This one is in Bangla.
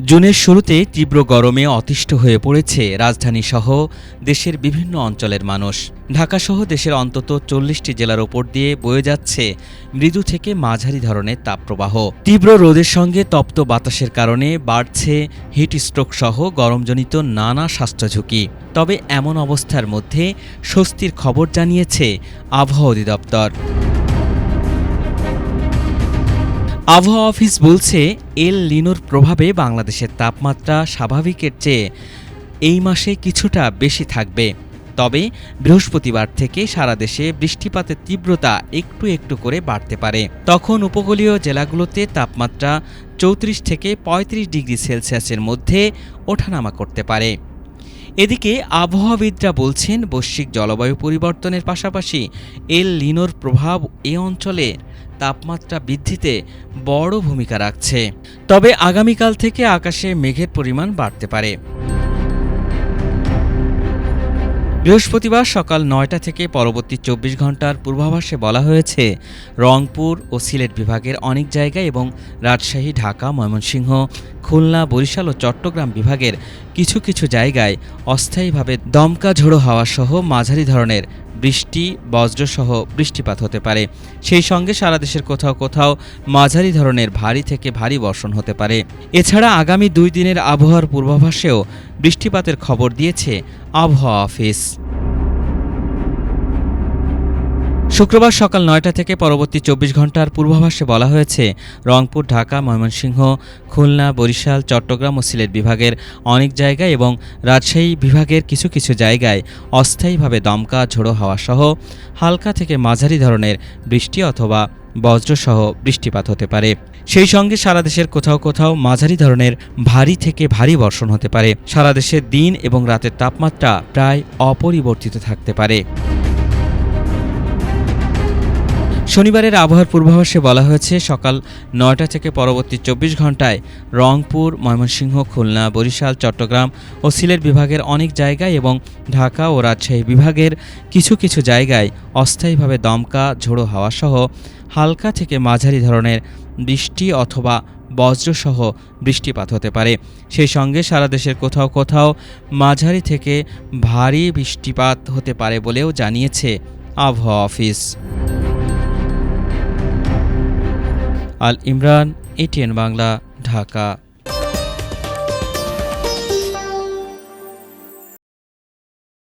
জুনের শুরুতে তীব্র গরমে অতিষ্ঠ হয়ে পড়েছে রাজধানীসহ দেশের বিভিন্ন অঞ্চলের মানুষ। ঢাকাসহ দেশের অন্তত ৪০টি জেলার ওপর দিয়ে বয়ে যাচ্ছে মৃদু থেকে মাঝারি ধরনের তাপপ্রবাহ। তীব্র রোদের সঙ্গে তপ্ত বাতাসের কারণে বাড়ছে হিটস্ট্রোক সহ গরমজনিত নানা স্বাস্থ্য ঝুঁকি। তবে এমন অবস্থার মধ্যে স্বস্তির খবর জানিয়েছে আবহাওয়া অধিদপ্তর। আবহাওয়া অফিস বলছে, এল নিনোর প্রভাবে বাংলাদেশের তাপমাত্রা স্বাভাবিকের চেয়ে এই মাসে কিছুটা বেশি থাকবে। তবে বৃহস্পতিবার থেকে সারা দেশে বৃষ্টিপাতের তীব্রতা একটু একটু করে বাড়তে পারে। তখন উপকূলীয় জেলাগুলোতে তাপমাত্রা ৩৪ থেকে ৩৫ ডিগ্রি সেলসিয়াসের মধ্যে ওঠানামা করতে পারে। এদিকে আবহাওয়াবিদরা বলছেন, বৈশ্বিক জলবায়ু পরিবর্তনের পাশাপাশি এল নিনোর প্রভাব এ অঞ্চলে তাপমাত্রা বৃদ্ধিতে বড় ভূমিকা রাখছে। তবে আগামীকাল থেকে আকাশে মেঘের পরিমাণ বাড়তে পারে। বৃহস্পতিবার সকাল ৯টা থেকে পরবর্তী ২৪ ঘন্টার পূর্বাভাসে বলা হয়েছে, রংপুর ও সিলেট বিভাগের অনেক জায়গায় এবং রাজশাহী, ঢাকা, ময়মনসিংহ, খুলনা, বরিশাল ও চট্টগ্রাম বিভাগের কিছু কিছু জায়গায় অস্থায়ীভাবে দমকা ঝোড়ো হাওয়া সহ মাঝারি ধরনের বৃষ্টি, বজ্রসহ বৃষ্টিপাত হতে পারে। সেই সঙ্গে সারা দেশের কোথাও কোথাও মাঝারি ধরনের ভারী থেকে ভারী বর্ষণ হতে পারে। এছাড়া আগামী ২ দিনের আবহাওয়ার পূর্বাভাসেও বৃষ্টিপাতের খবর দিয়েছে আবহাওয়া অফিস। শুক্রবার সকাল ৯টা থেকে পরবর্তী ২৪ ঘন্টার পূর্বাভাসে বলা হয়েছে, রংপুর, ঢাকা, ময়মনসিংহ, খুলনা, বরিশাল, চট্টগ্রাম ও সিলেট বিভাগের অনেক জায়গায় এবং রাজশাহী বিভাগের কিছু কিছু জায়গায় অস্থায়ীভাবে দমকা ঝোড়ো হাওয়া সহ হালকা থেকে মাঝারি ধরনের বৃষ্টি অথবা বজ্রসহ বৃষ্টিপাত হতে পারে। সেই সঙ্গে সারা দেশের কোথাও কোথাও মাঝারি ধরনের ভারী থেকে ভারী বর্ষণ হতে পারে। সারা দেশের দিন এবং রাতের তাপমাত্রা প্রায় অপরিবর্তিত থাকতে পারে। শনিবারের আবহাওয়ার পূর্বাভাসে বলা হয়েছে, সকাল ৯টা থেকে পরবর্তী ২৪ ঘন্টায় রংপুর, ময়মনসিংহ, খুলনা, বরিশাল, চট্টগ্রাম ও সিলেট বিভাগের অনেক জায়গায় এবং ঢাকা ও রাজশাহী বিভাগের কিছু কিছু জায়গায় অস্থায়ীভাবে দমকা ঝোড়ো হাওয়া সহ হালকা থেকে মাঝারি ধরনের বৃষ্টি অথবা বজ্রসহ বৃষ্টিপাত হতে পারে। সেই সঙ্গে সারা দেশের কোথাও কোথাও মাঝারি থেকে ভারী বৃষ্টিপাত হতে পারে বলেও জানিয়েছে আবহাওয়া অফিস। আল ইমরান, এটিএন বাংলা, ঢাকা।